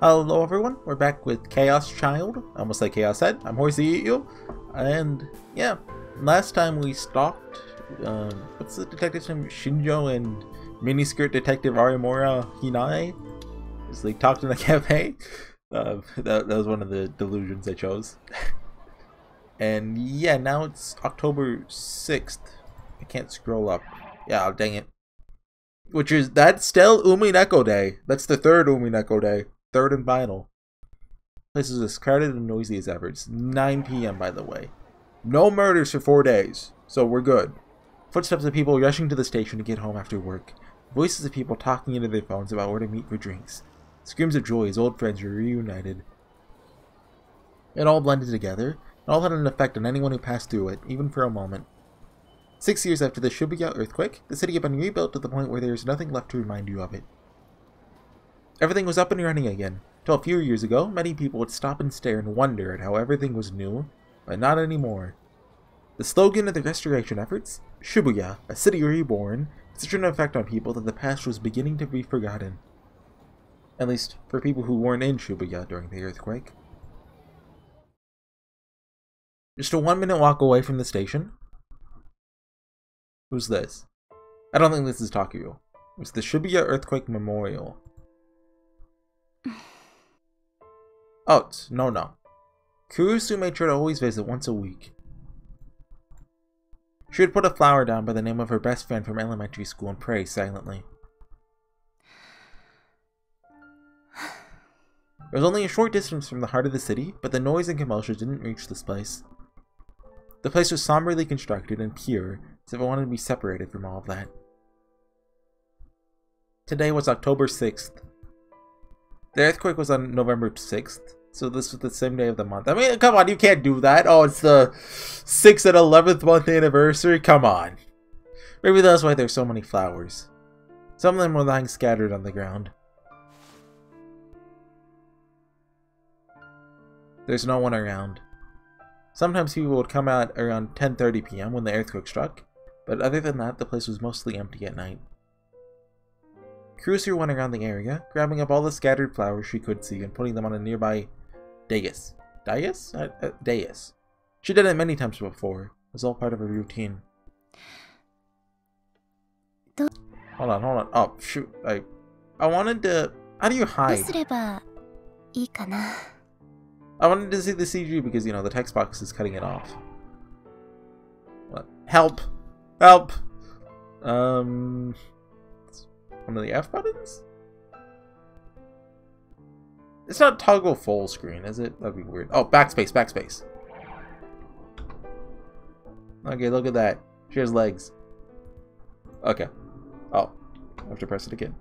Hello everyone, we're back with Chaos Child, almost like Chaos Head. I'm HorseyEatYou, and yeah, last time we stalked, what's the detective's name? Shinjo and miniskirt detective Arimura Hinai. Just like talked in a cafe. That was one of the delusions I chose. And yeah, now it's October 6th. I can't scroll up. Yeah, dang it. That's still Umineko Day. That's the third Umineko Day. Third and final. Place is as crowded and noisy as ever. It's 9 p.m. by the way. No murders for 4 days, so we're good. Footsteps of people rushing to the station to get home after work. Voices of people talking into their phones about where to meet for drinks. Screams of joy as old friends were reunited. It all blended together, and all had an effect on anyone who passed through it, even for a moment. 6 years after the Shibuya earthquake, the city had been rebuilt to the point where there is nothing left to remind you of it. Everything was up and running again. Till a few years ago, many people would stop and stare and wonder at how everything was new, but not anymore. The slogan of the restoration efforts, Shibuya, a city reborn, had such an effect on people that the past was beginning to be forgotten. At least, for people who weren't in Shibuya during the earthquake. Just a 1-minute walk away from the station. Who's this? I don't think this is Takuyo. It's the Shibuya Earthquake Memorial. Oh, no. Kurusu made sure to always visit once a week. She would put a flower down by the name of her best friend from elementary school and pray silently. It was only a short distance from the heart of the city, but the noise and commotion didn't reach this place. The place was somberly constructed and pure, as if it wanted to be separated from all of that. Today was October 6th. The earthquake was on November 6th, so this was the same day of the month. I mean, come on, you can't do that. Oh, it's the 6th and 11th month anniversary? Come on. Maybe that's why there's so many flowers. Some of them were lying scattered on the ground. There's no one around. Sometimes people would come out around 10:30 p.m. when the earthquake struck, but other than that, the place was mostly empty at night. Kurusu went around the area, grabbing up all the scattered flowers she could see and putting them on a nearby dais. Dais? She did it many times before. It was all part of her routine. Hold on. Oh, shoot. I wanted to... How do you hide? I wanted to see the CG because, you know, the text box is cutting it off. What? Help! Help! One of the F buttons? It's not toggle full screen, is it? That'd be weird. Oh, backspace. Okay, look at that. She has legs. Okay. Oh, I have to press it again.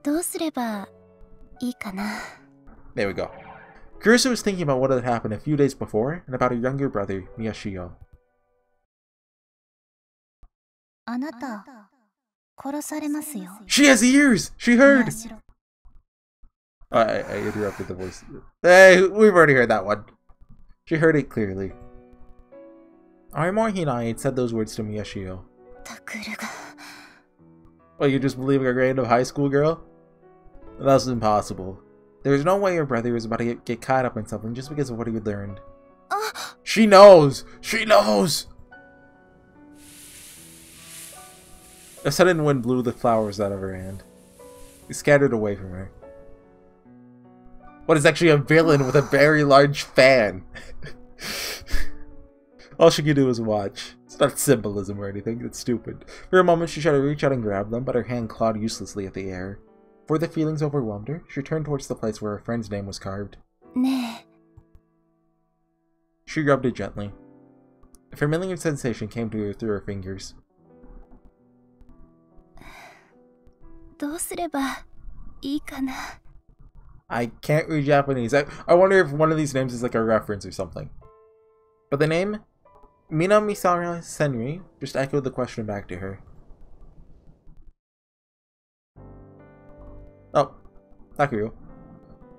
There we go. Kurusu was thinking about what had happened a few days before and about her younger brother, Miyashio. She has ears! She heard! Oh, I interrupted the voice. Hey, we've already heard that one. She heard it clearly. Arimura Hinai had said those words to Miyashio. Well, you're just believing a random high school girl? That's impossible. There was no way her brother was about to get caught up in something just because of what he had learned. She knows! She knows! A sudden wind blew the flowers out of her hand. He scattered away from her. What is actually a villain with a very large fan? All she could do was watch. It's not symbolism or anything, it's stupid. For a moment she tried to reach out and grab them, but her hand clawed uselessly at the air. Before the feelings overwhelmed her, she turned towards the place where her friend's name was carved. She rubbed it gently. A familiar sensation came to her through her fingers. I can't read Japanese. I wonder if one of these names is like a reference or something. But the name, Minamisara Senri, just echoed the question back to her. Oh, Takuyo.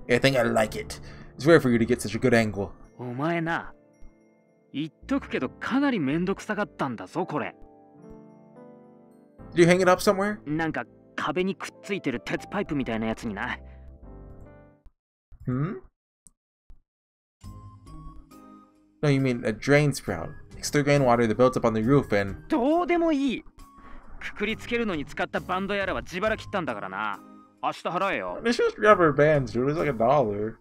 I think I like it. It's rare for you to get such a good angle. お前な、言っとくけどかなりめんどくさかったんだぞこれ。Did you hang it up somewhere? なんか壁にくっついてる鉄パイプみたいなやつにな。Hmm? No, you mean a drain sprout. It's through rainwater that builds up on the roof and... どうでもいい。くくりつけるのに使ったバンドやらは自腹切ったんだからな。明日払えよ。It's just rubber bands, dude. It's like $1.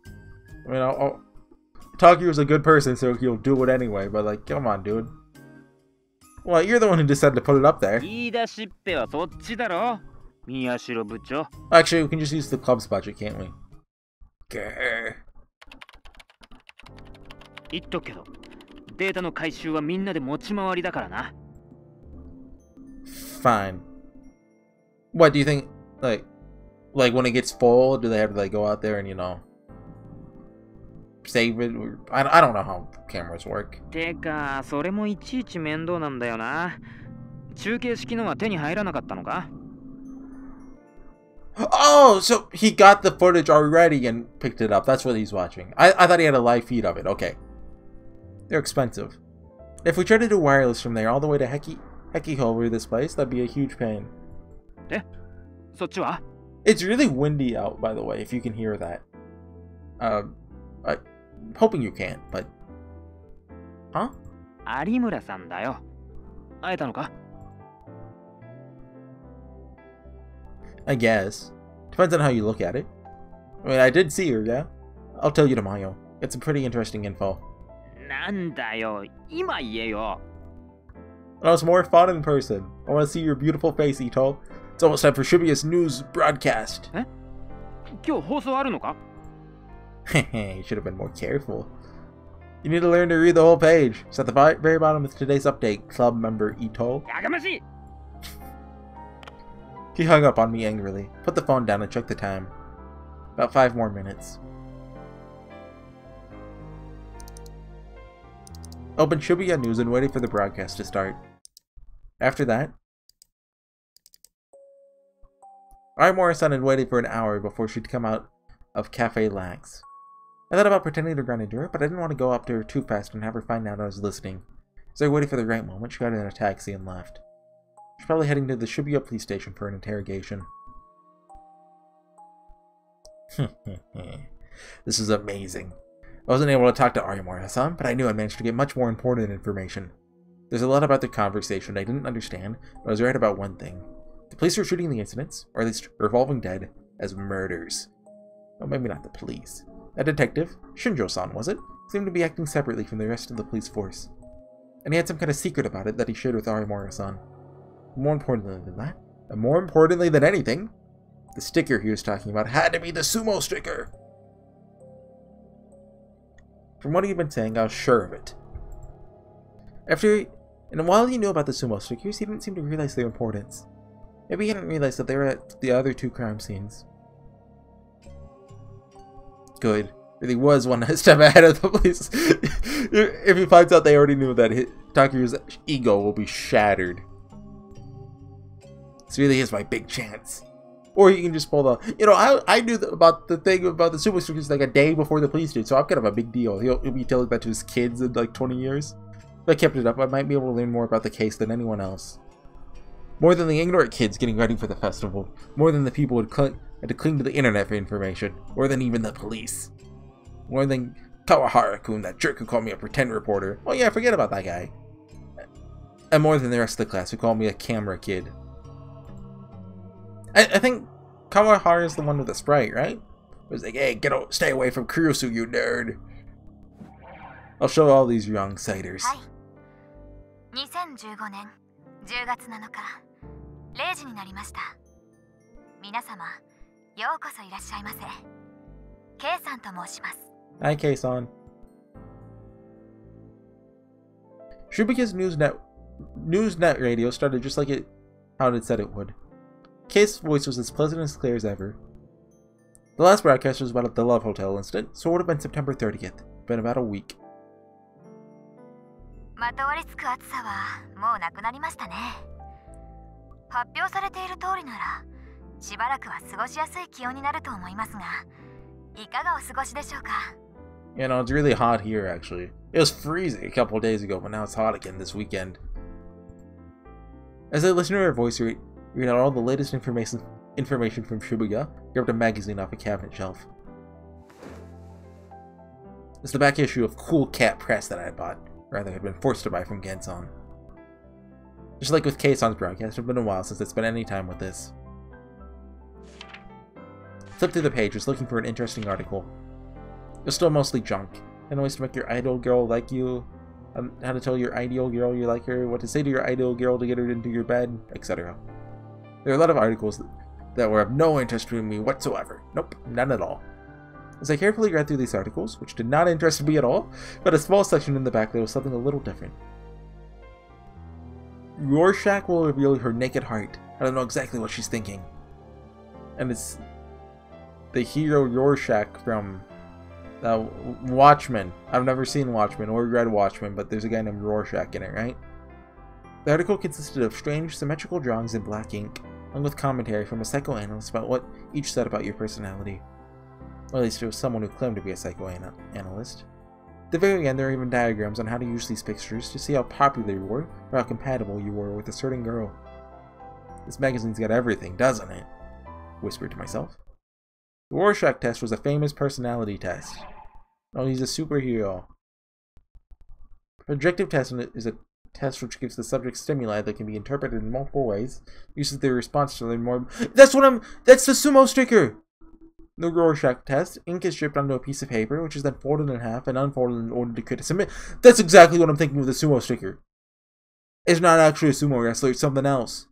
I mean, Takuya's a good person, so he'll do it anyway, but like, come on, dude. Well, you're the one who decided to put it up there. 言い出しっぺはそっちだろ。宮代部長。Actually, we can just use the club's budget, can't we? Grr. 言っとくけど、データの回収はみんなで持ち回りだからな。Fine. What do you think? Like when it gets full, do they have to like go out there and save it? Or, I don't know how cameras work. てか、それもいちいち面倒なんだよな。中継式のは手に入らなかったのか？ Oh, so he got the footage already and picked it up. That's what he's watching. I thought he had a live feed of it. Okay. They're expensive. If we try to do wireless from there all the way to Hekiho over this place, that'd be a huge pain. え？そっちは？ It's really windy out, by the way, if you can hear that. I'm hoping you can't, but... Huh? 有村さんだよ。会えたのか？ I guess. Depends on how you look at it. I mean, I did see her, yeah? I'll tell you tomorrow. It's some pretty interesting info. なんだよ、今言えよ。Well, it's more fun in person. I want to see your beautiful face, Ito. It's almost time for Shibuya's news broadcast. え？今日放送あるのか？ Hehe, you should have been more careful. You need to learn to read the whole page. It's at the very bottom of today's update, club member Ito. やがましい！ He hung up on me angrily, put the phone down and checked the time. About 5 more minutes. Opened Shibuya News and waited for the broadcast to start. After that, Arimura-san had waited for an hour before she'd come out of Cafe Lax. I thought about pretending to run into her, but I didn't want to go up to her too fast and have her find out I was listening. So I waited for the right moment. She got in a taxi and left. She's probably heading to the Shibuya police station for an interrogation. This is amazing. I wasn't able to talk to Arimura-san, but I knew I'd managed to get much more important information. There's a lot about the conversation I didn't understand, but I was right about one thing. The police were treating the incidents, or at least revolving dead, as murders. Well, maybe not the police. That detective, Shinjo-san was it, seemed to be acting separately from the rest of the police force. And he had some kind of secret about it that he shared with Arimura-san. More importantly than that, and more importantly than anything, the sticker he was talking about had to be the sumo sticker! From what he'd been saying, I was sure of it. And while he knew about the sumo stickers, he didn't seem to realize their importance. Maybe he didn't realize that they were at the other 2 crime scenes. Good. Really was one step ahead of the police. If he finds out they already knew that Takuya's ego will be shattered. This really is my big chance. Or you can just pull the... I knew about the thing about the super stickers like a day before the police did, so I'm kind of a big deal. He'll be telling that to his kids in like 20 years. If I kept it up, I might be able to learn more about the case than anyone else. More than the ignorant kids getting ready for the festival. More than the people who had to cling to the internet for information. More than even the police. More than Kawahara-kun, that jerk who called me a pretend reporter. Oh yeah, forget about that guy. And more than the rest of the class who called me a camera kid. I think Kawahara is the one with the sprite, right? It was like, hey, stay away from Kurusu, you nerd. I'll show all these young sighters. 2015年10月7日0時になりました。皆様、ようこそいらっしゃいませ。K さんと申します。Hi, K-san. Shibuya's Newsnet radio started just like how it said it would. K's voice was as pleasant and clear as ever. The last broadcast was about the Love Hotel incident, so it would have been September 30th. Been about a week. まとわりつく暑さはもうなくなりましたね。発表されている通りなら、しばらくは過ごしやすい気温になると思いますが、いかがお過ごしでしょうか? You know, it's really hot here actually. It was freezing a couple of days ago, but now it's hot again this weekend. As I listened to her voice Read out all the latest information from Shibuya. Grabbed a magazine off a cabinet shelf. It's the back issue of Cool Cat Press that I bought. Rather, had been forced to buy from Gensan. Just like with Keisan's broadcast, it's been a while since I spent any time with this. Flipped through the pages, looking for an interesting article. It was still mostly junk. 10 ways to make your ideal girl like you. How to tell your ideal girl you like her. What to say to your ideal girl to get her into your bed, etc. There are a lot of articles that were of no interest to me whatsoever. Nope, none at all. As I carefully read through these articles, which did not interest me at all, but a small section in the back there was something a little different. Rorschach will reveal her naked heart. I don't know exactly what she's thinking. And it's the hero Rorschach from Watchmen. I've never seen Watchmen or read Watchmen, but there's a guy named Rorschach in it, right? The article consisted of strange, symmetrical drawings in black ink, along with commentary from a psychoanalyst about what each said about your personality. Or at least it was someone who claimed to be a psychoanalyst. At the very end, there are even diagrams on how to use these pictures to see how popular you were, or how compatible you were with a certain girl. This magazine's got everything, doesn't it? Whispered to myself. The Rorschach test was a famous personality test. Oh, he's a superhero. The projective test is a test which gives the subject stimuli that can be interpreted in multiple ways, uses their response to learn more. That's the sumo sticker! The Rorschach test, ink is stripped onto a piece of paper, which is then folded in half and unfolded in order to create a submit. That's exactly what I'm thinking with the sumo sticker. It's not actually a sumo wrestler, it's something else.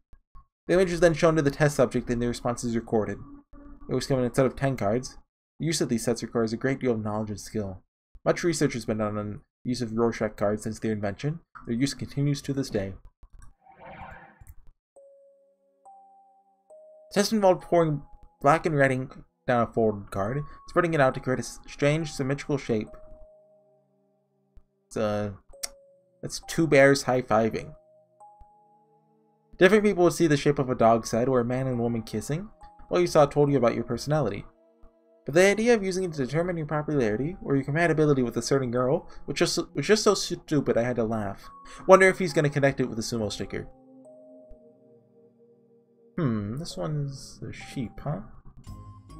The image is then shown to the test subject and the response is recorded. It was given a set of 10 cards. The use of these sets requires a great deal of knowledge and skill. Much research has been done on the use of Rorschach cards since their invention. Their use continues to this day. The test involved pouring black and red ink down a folded card, spreading it out to create a strange symmetrical shape. That's two bears high-fiving. Different people would see the shape of a dog's head or a man and woman kissing. What you saw told you about your personality. But the idea of using it to determine your popularity or your compatibility with a certain girl was just so stupid I had to laugh. Wonder if he's going to connect it with a sumo sticker. This one's a sheep, huh?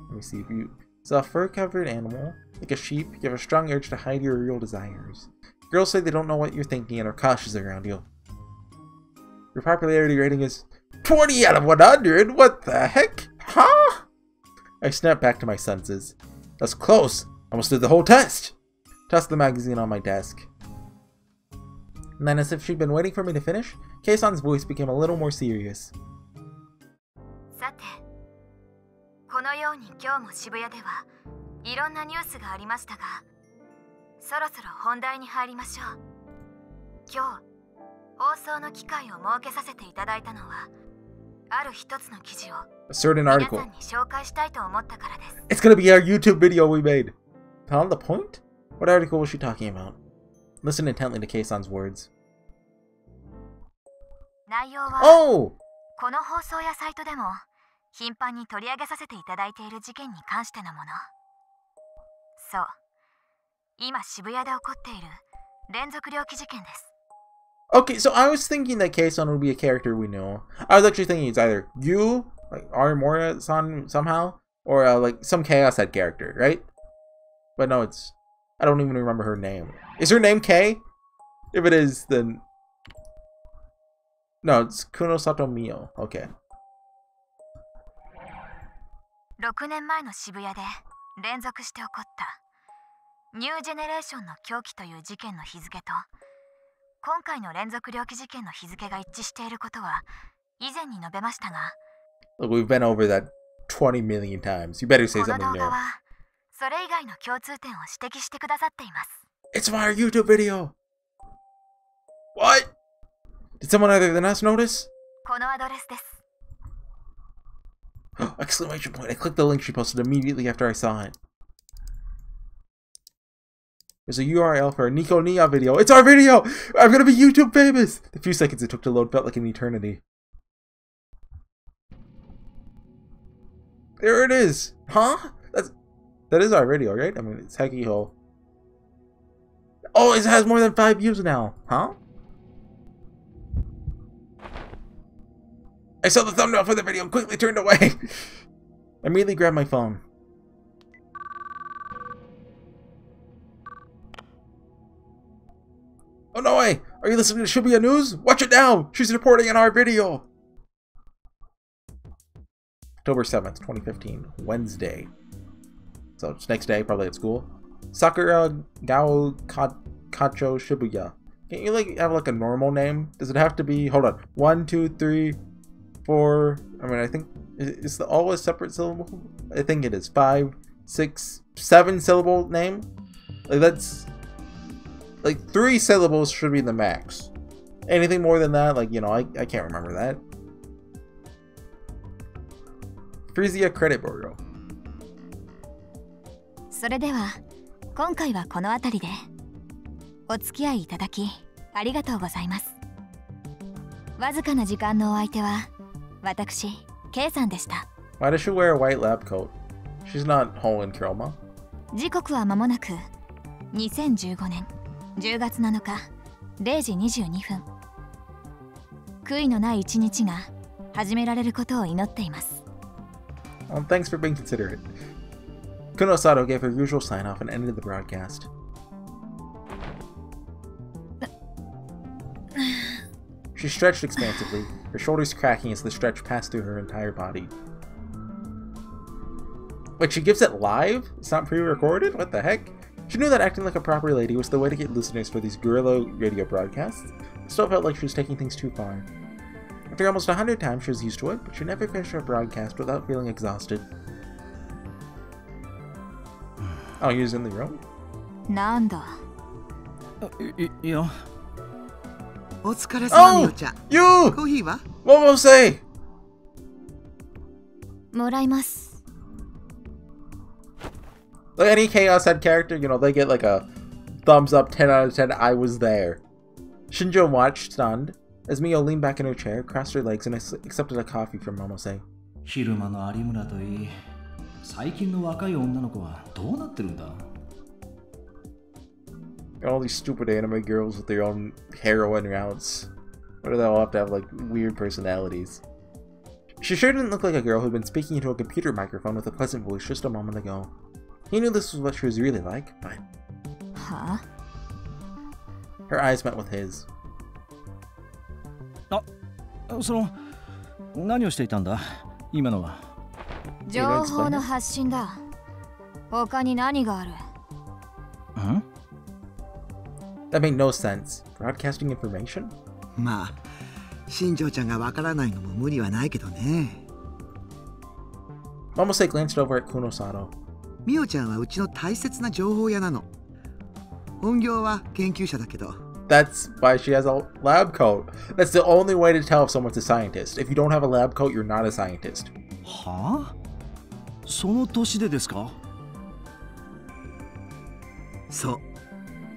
Let me see if you saw a fur-covered animal, like a sheep. You have a strong urge to hide your real desires. Girls say they don't know what you're thinking and are cautious around you. Your popularity rating is 20 out of 100. What the heck? Huh? I snapped back to my senses. That's close. Almost did the whole test. Tossed the magazine on my desk. And then, as if she'd been waiting for me to finish, Keisan's voice became a little more serious. さて、このように今日も渋谷ではいろんなニュースがありましたが、そろそろ本題に入りましょう。今日、放送の機会を設けさせていただいたのは、ある一つの記事を A certain 皆 article. さんに紹介したいと思ったからです。It's gonna be our YouTube video we made. On the point? What article was she talking about? Listen intently to Keisan's words. 内容は、Oh! この放送やサイトでも頻繁に取り上げさせていただいている事件に関してのもの。そう、今渋谷で起こっている連続猟奇事件です。Okay, so I was thinking that Keisan would be a character we know. I was actually thinking it's either you, like Arimura-san somehow, or like some Chaos Head character, right? But no, it's... I don't even remember her name. Is her name Kei? If it is, then... No, it's Kunosato Mio. Okay. 6年前の渋谷で連続して起こったニュージェネレーションの狂気という事件の日付と今回の連続猟奇事件の日付が一致していることは以前に述べましたが Look, we've been over that 20 million times. You better say この something 動 new. 画はそれ以外の共通点を指摘してくださっています It's my YouTube video! What? Did someone other than us notice? このアドレスです Exclamation point. I clicked the link she posted immediately after I saw it. There's a URL for a Nico Nia video. It's our video! I'm gonna be YouTube famous! The few seconds it took to load felt like an eternity. There it is! Huh? That is our video, right? I mean, it's Hekiho. Oh, it has more than 5 views now. Huh? I saw the thumbnail for the video and quickly turned away. I immediately grabbed my phone. Oh no way! Are you listening to Shibuya News? Watch it now! She's reporting in our video! October 7th, 2015. Wednesday. So it's next day, probably at school. Sakura Gao Kacho Shibuya. Can't you like have like a normal name? Does it have to be, hold on, 1, 2, 3, 4, I mean I think, is the all a separate syllable? I think it is. 5, 6, 7 syllable name? Like that's, like 3 syllables should be the max. Anything more than that, like, you know, I can't remember that. Frisia Credit Bureau. それでは今回はこの辺りでお付き合いいただきありがとうございます。わずかな時間のお相手は私 K さんでした。 Why does she wear a white lab coat? She's not Holland Kiroma. 時刻は間もなく2015年10月7日0時22分。悔いのない一日が始められることを祈っています。 Thanks for being considerate. Kuno Sato gave her usual sign-off and ended the broadcast. She stretched expansively, her shoulders cracking as the stretch passed through her entire body. Wait, she gives it live? It's not pre-recorded? What the heck? She knew that acting like a proper lady was the way to get listeners for these guerrilla radio broadcasts. It still felt like she was taking things too far. After almost 100 times, she was used to it, but she never finished her broadcast without feeling exhausted. Oh, he was in the room? なんだ。いや。お疲れ様、みおちゃん。You! コーヒーは？ Momose! もらいます。 Like any Chaos Head character, you know, they get like a thumbs up 10 out of 10, I was there. Shinjo watched, stunned, as Mio leaned back in her chair, crossed her legs, and accepted a coffee from Momose. 昼間の有村といい、最近の若い女の子はどうなってるんだ? All these stupid anime girls with their own heroine routes. Why do they all have to have like weird personalities? She sure didn't look like a girl who'd been speaking into a computer microphone with a pleasant voice just a moment ago. He knew this was what she was really like, but... Huh? Her eyes met with his. 何をしていたんだ? 今のは。情報の発信だ。他に何がある? That made no sense. Broadcasting information? まあ、新庄ちゃんがわからないのも無理はないけどね。Momose glanced over at Kuno Sato. みおちゃんはうちの大切な情報屋なの。本業は研究者だけど。That's why she has a lab coat. That's the only way to tell if someone's a scientist. If you don't have a lab coat, you're not a scientist. はあ? その年でですか? そう。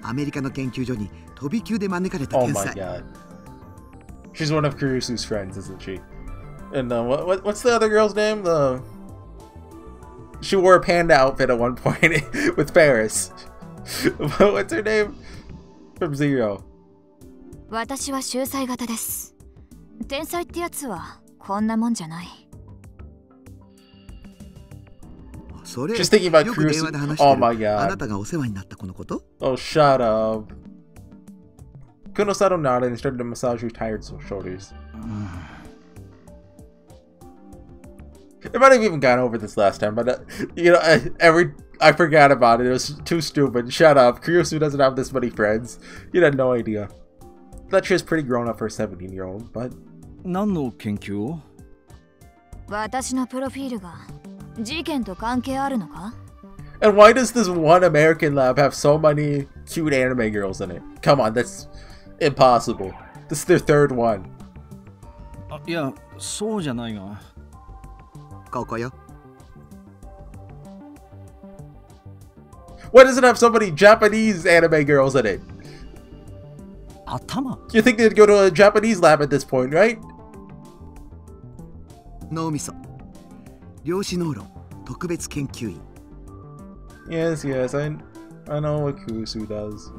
アメリカの研究所に飛び級で招かれた Oh 天 my 才。 god. She's one of Kurusu's friends, isn't she? And what's the other girl's name? She wore a panda outfit at one point with Paris. What's her name? From Zero. 私は秀才型です。天才ってやつはこんなもんじゃない。それ Just thinking about よく電話で Kurusu. 話して Oh る my god. あなたがお世話になった子のこと? Oh, shut up. Kuno Sato nodded and started to massage her tired shoulders. I might have even gone over this last time, but you know, I forgot about it. It was too stupid. Shut up. Kurusu doesn't have this many friends. You had no idea. Thought she was pretty grown up for a 17-year-old, but... 何の研究を? 私のプロフィールが事件と関係あるのか? And why does this one American lab have so many cute anime girls in it? Come on, that's impossible. This is their third one. いや、そうじゃないが。ここよ。Why does it have so many Japanese anime girls in it? 頭? You think they'd go to a Japanese lab at this point, right? 脳みそ。量子脳論特別研究員。Yes, yes, I know what Kurusu does.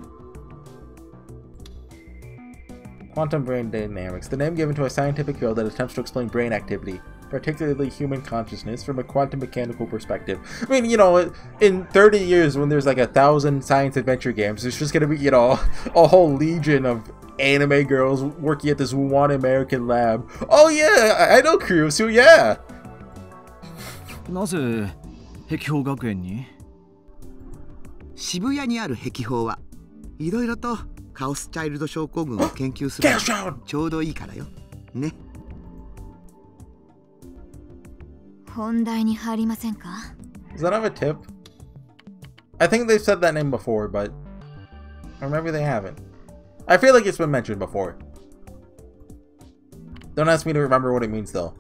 Quantum brain dynamics. The name given to a scientific field that attempts to explain brain activity, particularly human consciousness, from a quantum mechanical perspective. I mean, you know, in 30 years when there's like 1,000 science adventure games, there's just gonna be, you know, a whole legion of anime girls working at this one American lab. Oh yeah, I know Kurusu, yeah! なぜ壁宝学園に？渋谷にある壁宝はいろいろとカオスチャイルド症候群を研究するのにちょうどいいからよ。ね。本題に入りませんか？ Does that have a tip? I think they've said that name before, but... Or maybe they haven't. I feel like it's been mentioned before. Don't ask me to remember what it means, though.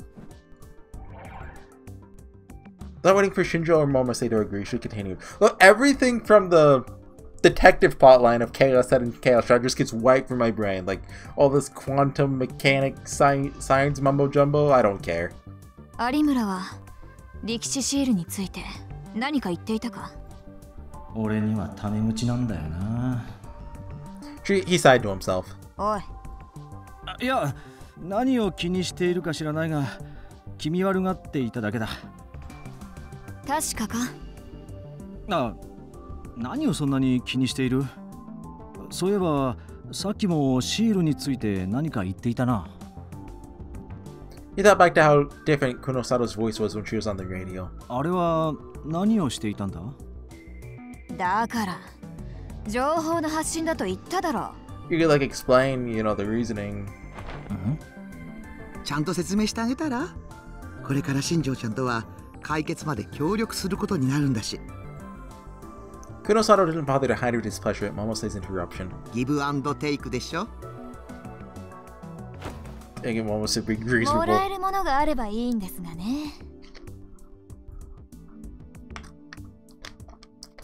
Not waiting for Shinjo or Momose to agree. Should continue. Look, everything from the detective plotline of Chaos Head and Chaos Shard just gets wiped from my brain. Like, all this quantum mechanic science mumbo jumbo, I don't care. 有村は力士シールについて何か言っていたか？俺にはタメ口なんだよな。He sighed to himself. おい。いや、何を気にしているか知らないが、気味悪がっていただけだ。確かか？あ、何をそんなに気にしている？そういえば、さっきもシールについて何か言っていたな。He thought back to how different Kunosato's voice was when she was on the radio. あれは何をしていたんだ？だから情報の発信だと言っただろ。You could like explain, you know, the reasoning. ちゃんと説明してあげたら？これから新庄ちゃんとは解決まで協力することになるんだし。Kunosato didn't bother to hide her displeasure at Momose's interruption. ギブアンドテイクでしょ。Again, Momose being reasonable. もらえるものがあればいいんですがね。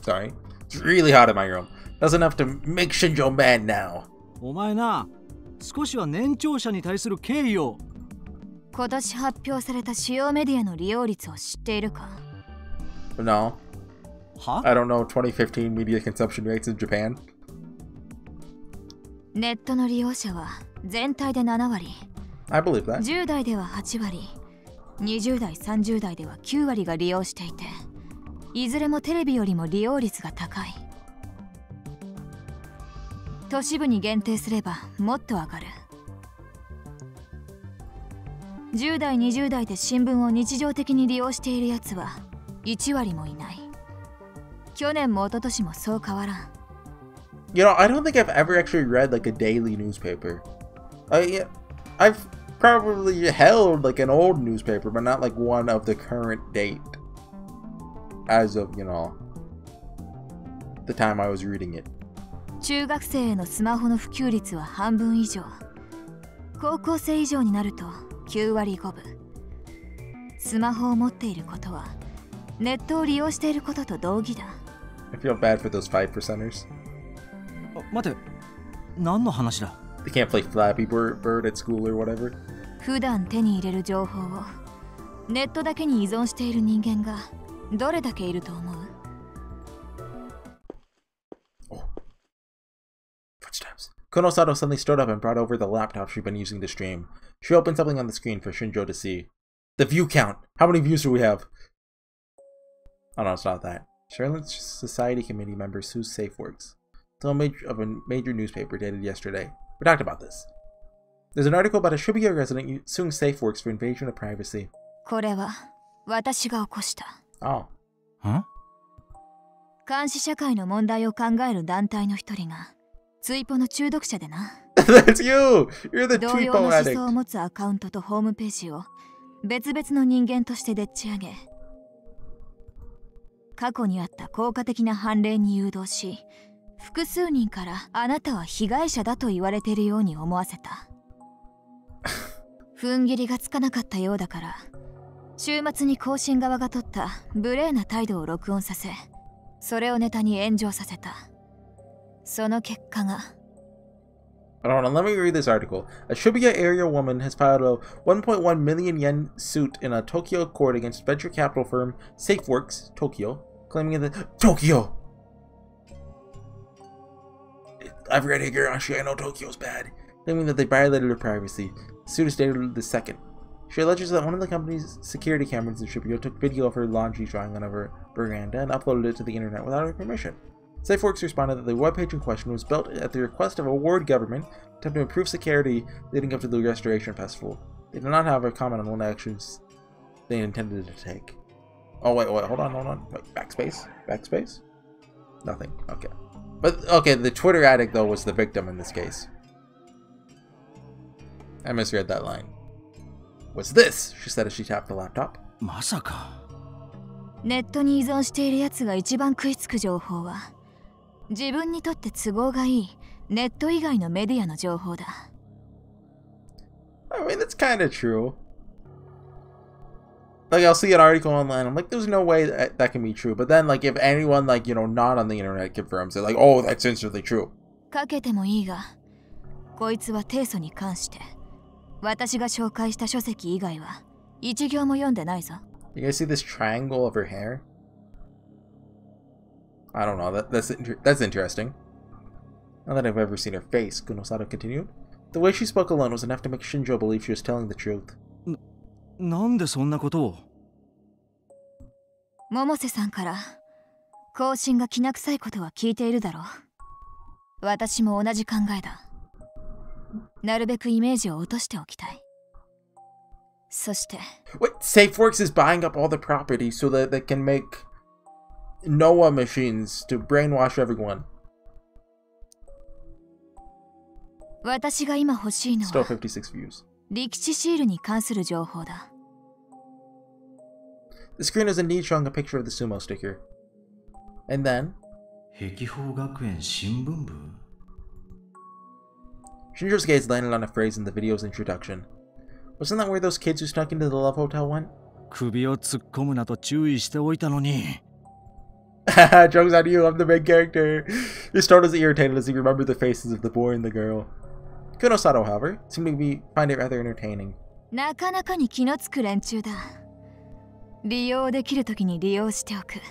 Sorry. It's really hot in my room. That's enough to make Shinjo mad now. お前な、少しは年長者に対する敬意を。今年発表された主要メディアの利用率を知っているか？ No. は？ I don't know 2015 media consumption rates in Japan. ネットの利用者は全体で7割。I believe that. 10代では8割、20代、30代では9割が利用していて、いずれもテレビよりも利用率が高い。都市部に限定すればもっと上がる。10代、20代で新聞を日常的に利用しているやつは1割もいない。去年も一昨年もそう変わらん。You know, I don't think I've ever actually read like a daily newspaper. I've probably held like an old newspaper, but not like one of the current date. As of, you know, the time I was reading it. 中学生へのスマホの普及率は半分以上。高校生以上になると9割5分。スマホを持っていることはネットを利用していることと同義だ。I feel bad for those 5%ers. 待て、何の話だ？ They can't play Flappy Bird at school or whatever. 普段手に入れる情報をネットだけに依存している人間がどれだけいると思う？ Oh. Footsteps. Kunosato suddenly stood up and brought over the laptop she'd been using to stream. She opened something on the screen for Shinjo to see. The view count! How many views do we have? Oh no, it's not that. Charlotte Society Committee member sues SafeWorks. It's of a major newspaper dated yesterday. We talked about this. There's an article about a Shibuya resident suing SafeWorks for invasion of privacy. これは私が起こした。Oh. ん？監視社会の問題を考える団体の一人がツイポの中毒者でな。That's you! You're the 同様 Tweepo の思 addict. 想を持つアカウントとホームページを別々の人間としてでっち上げ、過去にあった効果的な判例に誘導し、複数人からあなたは被害者だと言われているように思わせた。踏ん切りがつかなかったようだから、週末に更新側が取った無礼な態度を録音させ、それをネタに炎上させた。その結果が。Hold on, let me read this article. A Shibuya area woman has filed a 1.1 million yen suit in a Tokyo court against venture capital firm SafeWorks, Tokyo, claiming that Tokyo! I've read Higurashi, I know Tokyo's bad. claiming that they violated her privacy. The suit is dated the 2nd. She alleges that one of the company's security cameras in Shibuya took video of her laundry drying on her veranda and uploaded it to the internet without her permission. SafeWorks responded that the webpage in question was built at the request of a ward government attempt to improve security leading up to the Restoration Festival. They did not have a comment on what actions they intended to take. Oh, wait, hold on. Wait, backspace? Nothing. Okay. But, okay, the Twitter addict, though, was the victim in this case. I misread that line. What's this? She said as she tapped the laptop. まさか。ネットに依存しているやつが一番食いつく情報は、自分にとって都合がいいネット以外のメディアの情報だ。I mean, that's kind of true. Like, I'll see an article online, I'm like, there's no way that can be true. But then, like, if anyone, like, you know, not on the internet confirms it, like, oh, that's instantly true. かけてもいいが、こいつは提訴に関して、私が紹介した書籍以外は一行も読んでないぞ。You guys see this triangle of her hair? I don't know, that's interesting. Not that I've ever seen her face, Kunosato continued. The way she spoke alone was enough to make Shinjo believe she was telling the truth. なんでそんなことを？百瀬さんから更新がきな臭いことは聞いているだろう。私も同じ考えだ。なるべくイメージを落としておきたい。そして。Wait, SafeWorks is buying up all the property so that they can make Noah machines to brainwash everyone. 私が今欲しいのは Still 56 views. 力士シールに関する情報だ。The screen is indeed showing a picture of the sumo sticker. And then... 碧峰学園新聞部? Shinjo's gaze landed on a phrase in the video's introduction. Wasn't that where those kids who snuck into the Love Hotel went? 首を突っ込むなと注意しておいたのに。Joke's on you, I'm the main character. His tone was irritated as he remembered the faces of the boy and the girl. Kunosato, however, seemed to find it rather entertaining. なかなかに気のつく連中だ。利用できるときに利用しておく。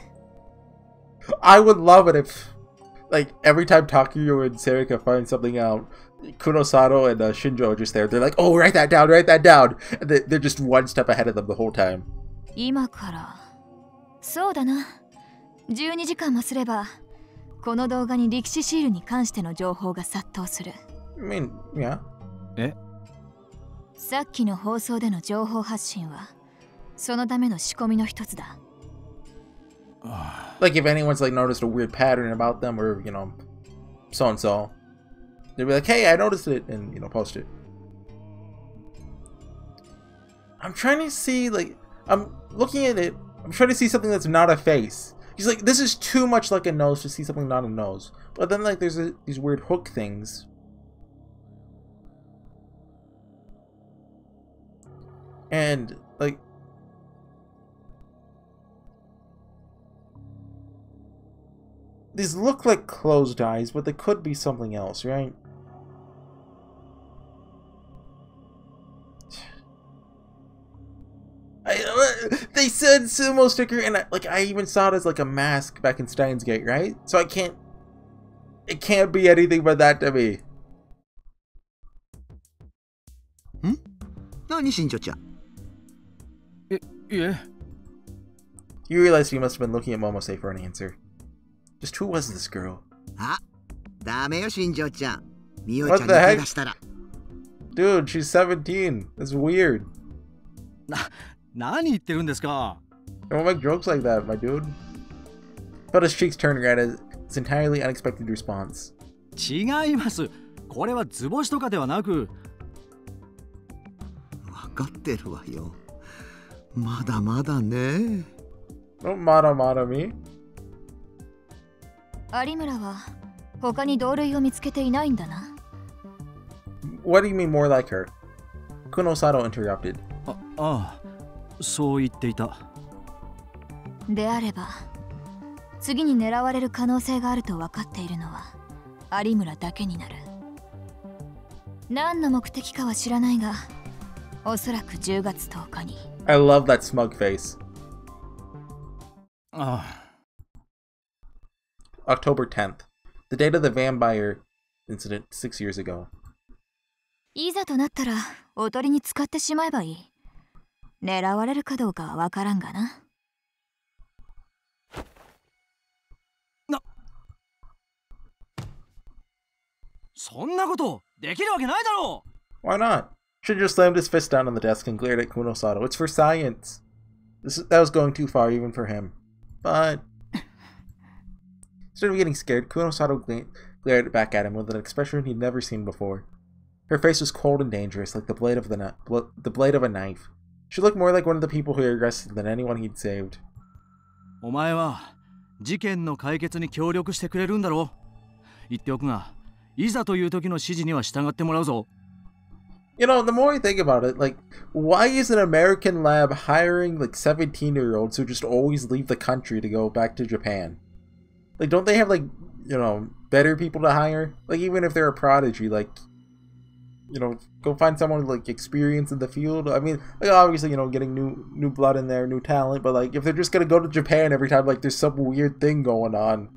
I would love it if, like, every time Takuyo and Serika find something out, Kunosato and Shinjo are just there. They're like, oh, write that down. And they're just one step ahead of them the whole time. 今から。そうだな。12時間もすれば、この動画に力士シールに関しての情報が殺到する。I mean, yeah. え？さっきの放送での情報発信は、そのための仕込みの一つだ。Like if anyone's like noticed a weird pattern about them or, you know, so and so, they'd be like, hey, I noticed it, and, you know, post it. I'm trying to see, like, I'm looking at it, I'm trying to see something that's not a face. He's like, this is too much like a nose to see something not a nose. But then, like, there's these weird hook things. And, like, these look like closed eyes, but they could be something else, right? They said sumo sticker, and I even saw it as like a mask back in Steins Gate, right? So it can't be anything but that to me. ん？何しんちょちゃん？いえ。 You realized you must have been looking at Momose for an answer. Just who was this girl? あ、ダメよしんちょちゃん。みおちゃん What に the 手 heck? 出したら。Dude, she's 17. That's weird. 何言ってるんですか? Don't make jokes like that, my dude. Felt his cheeks turn red as his entirely unexpected response. 違います。これは図星とかではなく。わかってるわよ。まだまだね。Don't mada me. 有村は他に同類を見つけていないんだな。What do you mean more like her? Kunosato interrupted. ああ、そう言っていた。であれば、次に狙われる可能性があると分かっているのは有村だけになる。何の目的かは知らないが、おそらく10月10日に。I love that smug face. ああ。October 10th, the date of the vampire incident 6 years ago. いざとなったらおとりに使ってしまえばいい。狙われるかどうかはわからんがな。そんなことできるわけないだろう。 Why not? Shinjo slammed his fist down on the desk and glared at Kunosato. It's for science. That was going too far even for him. But instead of getting scared, Kunosato glared back at him with an expression he'd never seen before. Her face was cold and dangerous, like the blade of a knife. She looked more like one of the people who he arrested than anyone he'd saved. お前は事件の解決に協力してくれるんだろう。言っておくが、いざという時の指示には従ってもらうぞ。You know, the more I think about it, like, why is an American lab hiring, like, 17-year-olds who just always leave the country to go back to Japan? Like, don't they have, like, you know, better people to hire? Like, even if they're a prodigy, like, you know, go find someone with, like, experience in the field. I mean, like, obviously, you know, getting new blood in there, new talent, but, like, if they're just gonna go to Japan every time, like, there's some weird thing going on,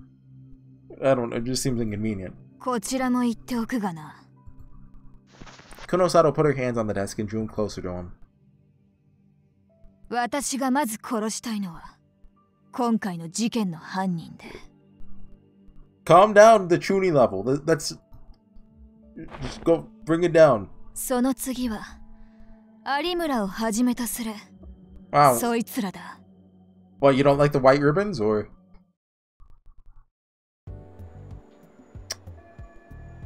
I don't know, it just seems inconvenient. こちらも言っておくがな。Kunosato put her hands on the desk and drew him closer to him. 私がまず殺したいのは今回の事件の犯人で。Calm down the Chuni level. That's just go bring it down. その次は有村をはじめとする Wow. そいつらだ。Well, you don't like the white ribbons, or?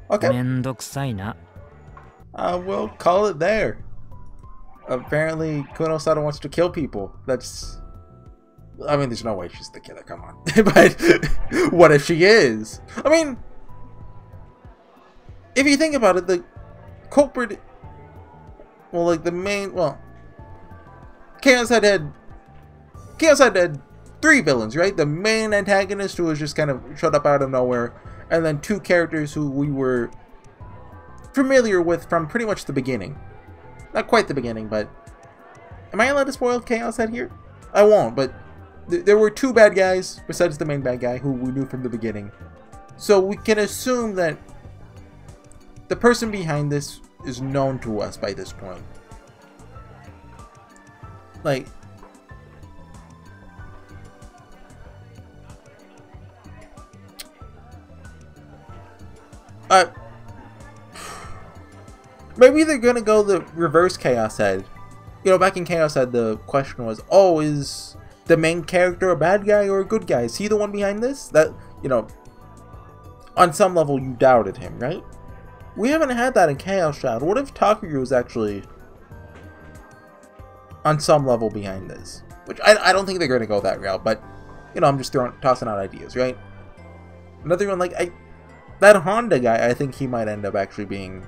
Okay. めんどくさいな。We'll call it there. Apparently, Kunosato wants to kill people. That's... I mean, there's no way she's the killer, come on. But, what if she is? I mean, if you think about it, the culprit... Well, like, the main... Well... Chaos Head had 3 villains, right? The main antagonist, who was just kind of showed up out of nowhere, and then 2 characters who we were familiar with from pretty much the beginning. Not quite the beginning, but... Am I allowed to spoil Chaos Head here? I won't, but there were 2 bad guys, besides the main bad guy, who we knew from the beginning. So we can assume that the person behind this is known to us by this point. Like... Maybe they're gonna go the reverse Chaos Head. You know, back in Chaos Head, the question was, oh, is the main character a bad guy or a good guy? Is he the one behind this? That, you know, on some level you doubted him, right? We haven't had that in Chaos Child. What if Takuya was actually on some level behind this? Which, I don't think they're gonna go that route, but, you know, I'm just tossing out ideas, right? Another one, like, that Honda guy, I think he might end up actually being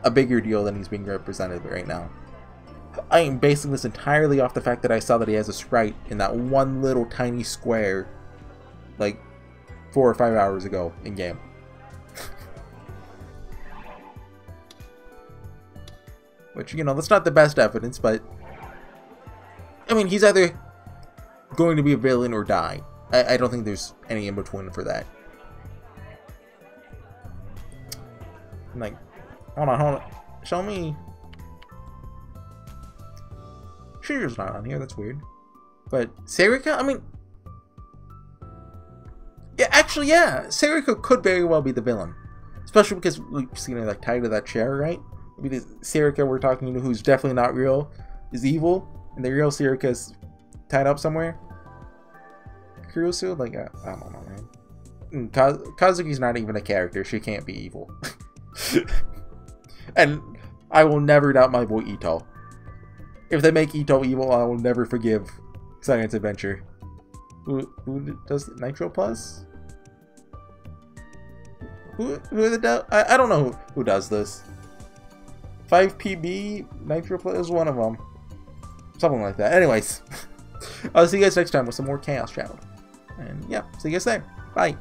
a bigger deal than he's being represented right now. I am basing this entirely off the fact that I saw that he has a sprite in that one little tiny square, like, 4 or 5 hours ago in game. Which, you know, that's not the best evidence, but I mean, he's either going to be a villain or die. I don't think there's any in between for that. Like, hold on. Show me. Shooter's not on here, that's weird. But Serika, I mean... Yeah, actually, yeah. Serika could very well be the villain. Especially because we've seen her, like, tied to that chair, right? Maybe the Serika we're talking to, who's definitely not real, is evil. And the real Serika is tied up somewhere. Kurusu? Like, I don't know, man. Kazuki's not even a character. She can't be evil. And I will never doubt my boy Ito. If they make Ito evil, I will never forgive Science Adventure. Who does Nitro Plus? Who I don't know who does this. 5PB Nitro Plus is one of them. Something like that. Anyways, I'll see you guys next time with some more Chaos Child. And yeah, see you guys there. Bye.